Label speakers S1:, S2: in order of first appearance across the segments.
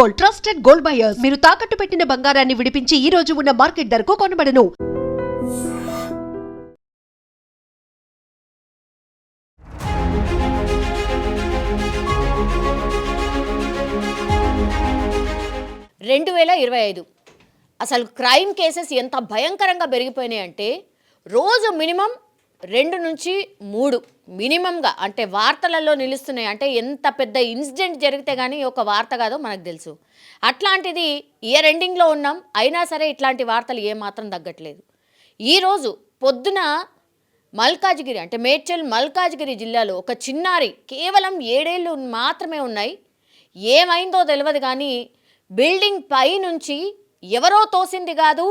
S1: Gold, trusted gold buyers. మీరు తాకట్టు పెట్టిన బంగారాన్ని విడిపించి ఈ రోజు ఉన్న మార్కెట్ ధరకు కొనబడను.
S2: రెండు 2025 అసలు క్రైమ్ కేసెస్ ఎంత భయంకరంగా పెరిగిపోయినాయి అంటే రోజు మినిమం 2 నుంచి 3 మినిమంగా అంటే వార్తలలో నిలుస్తున్నాయి. అంటే ఎంత పెద్ద ఇన్సిడెంట్ జరిగితే కానీ ఒక వార్త కాదో మనకు తెలుసు. అట్లాంటిది ఇయర్ ఎండింగ్లో ఉన్నాం, అయినా సరే ఇట్లాంటి వార్తలు ఏమాత్రం తగ్గట్లేదు. ఈరోజు పొద్దున మల్కాజ్గిరి అంటే మేడ్చల్ మల్కాజ్గిరి జిల్లాలో ఒక చిన్నారి కేవలం 7 ఏళ్ళు మాత్రమే ఉన్నాయి. ఏమైందో తెలియదు కానీ బిల్డింగ్ పై నుంచి ఎవరో తోసింది కాదు,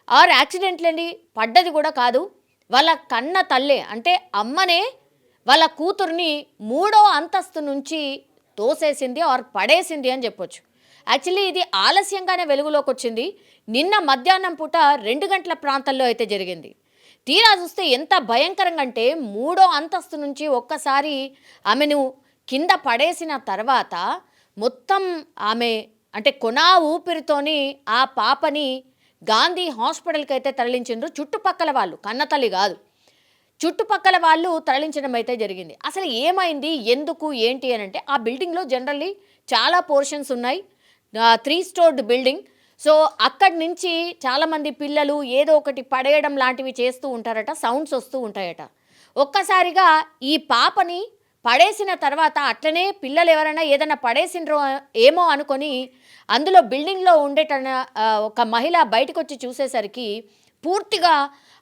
S2: ఆర్ యాక్సిడెంట్లండి పడ్డది కూడా కాదు. వాళ్ళ కన్న తల్లే అంటే అమ్మనే వాళ్ళ కూతుర్ని 3వ అంతస్తు నుంచి తోసేసింది ఆర్ పడేసింది అని చెప్పొచ్చు. యాక్చువల్లీ ఇది ఆలస్యంగానే వెలుగులోకి వచ్చింది. నిన్న మధ్యాహ్నం పూట 2 గంటల ప్రాంతంలో అయితే జరిగింది. తీరా చూస్తే ఎంత భయంకరంగా అంటే 3వ అంతస్తు నుంచి ఒక్కసారి ఆమెను కింద పడేసిన తర్వాత మొత్తం ఆమె అంటే కొనా ఊపిరితోని ఆ పాపని గాంధీ హాస్పిటల్కి అయితే తరలించిండ్రు. చుట్టుపక్కల వాళ్ళు, కన్నతల్లి కాదు, చుట్టుపక్కల వాళ్ళు తరలించడం అయితే జరిగింది. అసలు ఏమైంది, ఎందుకు, ఏంటి అని అంటే ఆ బిల్డింగ్లో జనరల్లీ చాలా పోర్షన్స్ ఉన్నాయి, 3 స్టోర్డ్ బిల్డింగ్. సో అక్కడి నుంచి చాలామంది పిల్లలు ఏదో ఒకటి పడేయడం లాంటివి చేస్తూ ఉంటారట, సౌండ్స్ వస్తూ ఉంటాయట. ఒక్కసారిగా ఈ పాపని పడేసిన తర్వాత అట్లనే పిల్లలు ఎవరైనా ఏదైనా పడేసిండ్రో ఏమో అనుకొని అందులో బిల్డింగ్లో ఉండేటన్న ఒక మహిళ బయటకు వచ్చి చూసేసరికి పూర్తిగా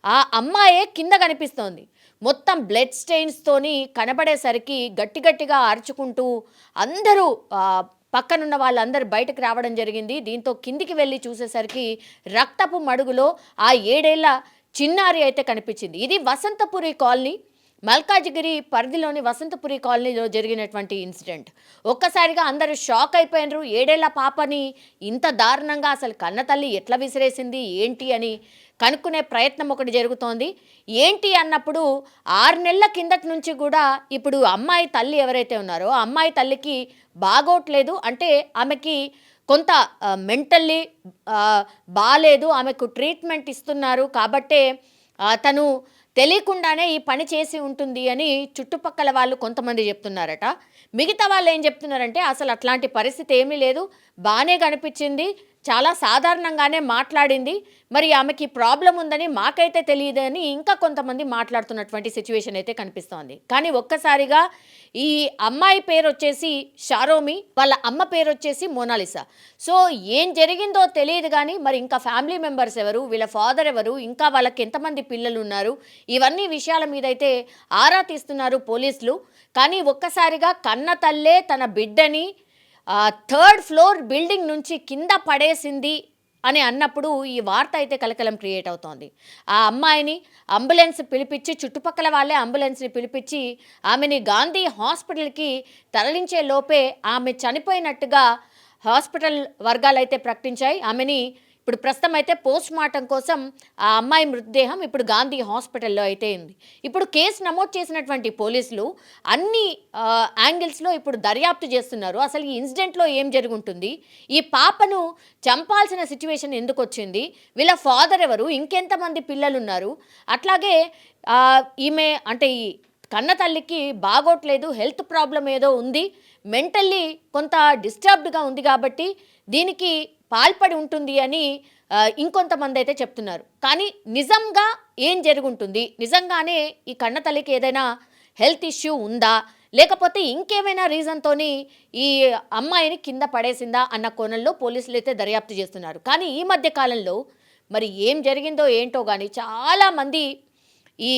S2: ఆ అమ్మాయే కింద కనిపిస్తోంది. మొత్తం బ్లడ్ స్టెయిన్స్తోని కనబడేసరికి గట్టిగా అరుచుకుంటూ అందరూ పక్కనున్న వాళ్ళందరూ బయటకు రావడం జరిగింది. దీంతో కిందికి వెళ్ళి చూసేసరికి రక్తపు మడుగులో ఆ 7 ఏళ్ల చిన్నారి అయితే కనిపించింది. ఇది వసంతపురి కాలనీ, మల్కాజ్గిరి పరిధిలోని వసంతపురి కాలనీలో జరిగినటువంటి ఇన్సిడెంట్. ఒక్కసారిగా అందరూ షాక్ అయిపోయినారు. 7 ఏళ్ల పాపని ఇంత దారుణంగా అసలు కన్నతల్లి ఎట్లా విసిరేసింది ఏంటి అని కనుక్కునే ప్రయత్నం ఒకటి జరుగుతోంది. ఏంటి అన్నప్పుడు 6 నెలల కిందటి నుంచి కూడా ఇప్పుడు అమ్మాయి తల్లి ఎవరైతే ఉన్నారో ఆ అమ్మాయి తల్లికి బాగోట్లేదు. అంటే ఆమెకి కొంత మెంటల్లీ బాలేదు, ఆమెకు ట్రీట్మెంట్ ఇస్తున్నారు కాబట్టే తను తెలియకుండానే ఈ పని చేసి ఉంటుంది అని చుట్టుపక్కల వాళ్ళు కొంతమంది చెప్తున్నారట. మిగతా వాళ్ళు ఏం చెప్తున్నారంటే అసలు అట్లాంటి పరిస్థితి ఏమీ లేదు, బాగానే కనిపించింది, చాలా సాధారణంగానే మాట్లాడింది, మరి ఆమెకి ప్రాబ్లం ఉందని మాకైతే తెలియదని ఇంకా కొంతమంది మాట్లాడుతున్నటువంటి సిచ్యువేషన్ అయితే కనిపిస్తోంది. కానీ ఒక్కసారిగా ఈ అమ్మాయి పేరు వచ్చేసి షారోమి, వాళ్ళ అమ్మ పేరు వచ్చేసి మోనాలిసా. సో ఏం జరిగిందో తెలియదు కానీ మరి ఇంకా ఫ్యామిలీ మెంబర్స్ ఎవరు, వీళ్ళ ఫాదర్ ఎవరు, ఇంకా వాళ్ళకి ఎంతమంది పిల్లలు ఉన్నారు, ఇవన్నీ విషయాల మీద అయితే ఆరా తీస్తున్నారు పోలీసులు. కానీ ఒక్కసారిగా కన్న తల్లే తన బిడ్డని 3rd ఫ్లోర్ బిల్డింగ్ నుంచి కింద పడేసింది అని అన్నప్పుడు ఈ వార్త అయితే కలకలం క్రియేట్ అవుతోంది. ఆ అమ్మాయిని అంబులెన్స్ పిలిపించి, చుట్టుపక్కల వాళ్ళే అంబులెన్స్ని పిలిపించి ఆమెని గాంధీ హాస్పిటల్కి తరలించే లోపే ఆమె చనిపోయినట్టుగా హాస్పిటల్ వర్గాలు అయితే ప్రకటించాయి. ఆమెని ఇప్పుడు ప్రస్తుతం అయితే పోస్ట్ మార్టం కోసం ఆ అమ్మాయి మృతదేహం ఇప్పుడు గాంధీ హాస్పిటల్లో అయితే ఉంది. ఇప్పుడు కేసు నమోదు చేసినటువంటి పోలీసులు అన్ని యాంగిల్స్లో ఇప్పుడు దర్యాప్తు చేస్తున్నారు. అసలు ఈ ఇన్సిడెంట్లో ఏం జరుగుంటుంది, ఈ పాపను చంపాల్సిన సిచ్యువేషన్ ఎందుకు వచ్చింది, వీళ్ళ ఫాదర్ ఎవరు, ఇంకెంతమంది పిల్లలు ఉన్నారు, అట్లాగే ఈమె అంటే ఈ కన్న తల్లికి బాగోట్లేదు, హెల్త్ ప్రాబ్లం ఏదో ఉంది, మెంటల్లీ కొంత డిస్టర్బ్డ్గా ఉంది కాబట్టి దీనికి పాల్పడి ఉంటుంది అని ఇంకొంతమంది అయితే చెప్తున్నారు. కానీ నిజంగా ఏం జరుగుంటుంది, నిజంగానే ఈ కన్న తల్లికి ఏదైనా హెల్త్ ఇష్యూ ఉందా, లేకపోతే ఇంకేమైనా రీజన్తోని ఈ అమ్మాయిని కింద పడేసిందా అన్న కోణంలో పోలీసులు అయితే దర్యాప్తు చేస్తున్నారు. కానీ ఈ మధ్య కాలంలో మరి ఏం జరిగిందో ఏంటో కానీ చాలామంది ఈ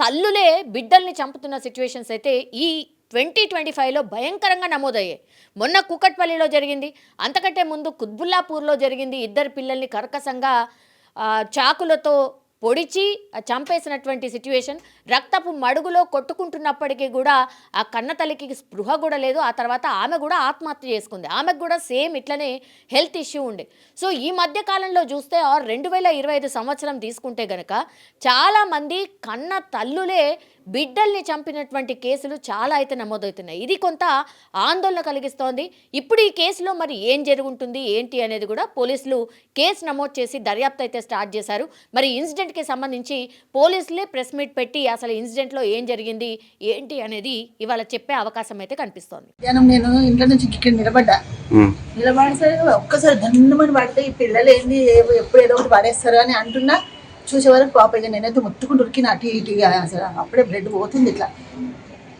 S2: తల్లులే బిడ్డల్ని చంపుతున్న సిచ్యువేషన్స్ అయితే ఈ 2025లో భయంకరంగా నమోదయ్యాయి. మొన్న కూకట్పల్లిలో జరిగింది, అంతకంటే ముందు కుత్బుల్లాపూర్లో జరిగింది. 2 పిల్లల్ని కర్కశంగా చాకులతో పొడిచి చంపేసినటువంటి సిట్యుయేషన్. రక్తపు మడుగులో కొట్టుకుంటున్నప్పటికీ కూడా ఆ కన్న తల్లికి స్పృహ కూడా లేదు. ఆ తర్వాత ఆమె కూడా ఆత్మహత్య చేసుకుంది. ఆమెకు కూడా సేమ్ ఇట్లనే హెల్త్ ఇష్యూ ఉండే. సో ఈ మధ్య కాలంలో చూస్తే 2025 సంవత్సరం తీసుకుంటే గనక చాలామంది కన్న తల్లులే బిడ్డల్ని చంపినటువంటి కేసులు చాలా అయితే నమోదవుతున్నాయి. ఇది కొంత ఆందోళన కలిగిస్తోంది. ఇప్పుడు ఈ కేసులో మరి ఏం జరుగుతుంది ఏంటి అనేది కూడా పోలీసులు కేసు నమోదు చేసి దర్యాప్తు అయితే స్టార్ట్ చేశారు. మరి ఇన్సిడెంట్కి సంబంధించి పోలీసులే ప్రెస్ మీట్ పెట్టి అసలు ఇన్సిడెంట్లో ఏం జరిగింది ఏంటి అనేది ఇవాళ చెప్పే అవకాశం అయితే కనిపిస్తోంది.
S3: నేను ఇంట్లో నుంచి ఇక్కడ నిలబడేసరి ఒక్కసారి దండమని పడితే ఈ పిల్లలు ఏంది ఎప్పుడు ఏదో ఒకటి పడేస్తారు అని అంటున్నా. చూసే వరకు పాప నేనైతే ముట్టుకుంటూ ఉరికిన అటు ఇటుగా అసలు అప్పుడే బ్లడ్ పోతుంది ఇట్లా.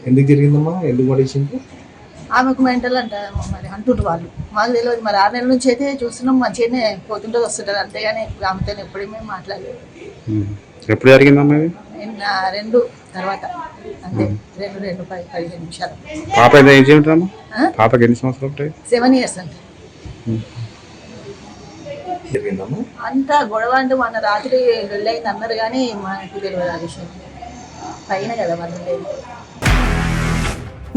S4: ఎందుకు జరిగిందమ్మా? ఎందుకు పడేసింది?
S3: ఆమెకు మెంటల్ అంటారేమో మరి అంటుండ్రు వాళ్ళు, మాకు తెలియదు. మరి 6 నెలల నుంచి అయితే చూస్తున్నాం మంచిగానే పోతుంటుంది వస్తుంటుంది, అంతేగాని ఆమెతో ఎప్పుడు మేము మాట్లాడలేదు.
S4: ఎప్పుడు జరిగిందమ్మా?
S3: 2 తర్వాత అంతే, 2-15 నిమిషాలు.
S4: పాప ఏజ్ ఏమిటమ్మా? పాపకి ఎన్ని సంవత్సరాలు ఉంటాయి?
S3: 7 years అంటే.
S4: జరిగిందమ్మా
S3: అంతా గొడవ అంటే మన రాత్రి వెళ్ళయింది అన్నారు కానీ మాకు తెలియదు ఆ విషయం. పైన కదా మనం లేదు.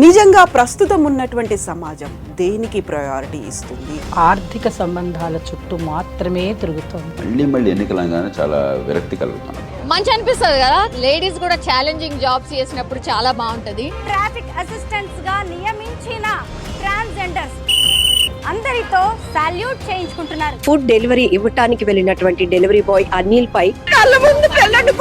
S5: నిజంగా ప్రస్తుతం ఉన్నటువంటి సమాజం దేనికి ప్రయారిటీ ఇస్తుంది?
S6: ఆర్థిక సంబంధాల చుట్టూ మాత్రమే తిరుగుతోంది.
S7: మళ్ళీ ఎన్నికలంగానే చాలా విరక్తి కలుగుతున్నాం.
S2: మంచి అనిపిస్తుంది కదా, లేడీస్ కూడా ఛాలెంజింగ్ జాబ్స్ చేసినప్పుడు చాలా బాగుంటది.
S8: ట్రాఫిక్ అసిస్టెంట్స్ గా నియమించిన ట్రాన్స్జెండర్స్ అందరితో సాల్యూట్ చేయించుకుంటున్నారు.
S9: ఫుడ్ డెలివరీ ఇవ్వటానికి వెళ్ళినటువంటి డెలివరీ బాయ్ అనిల్ పై కళ్ళ ముందు పెళ్ళండి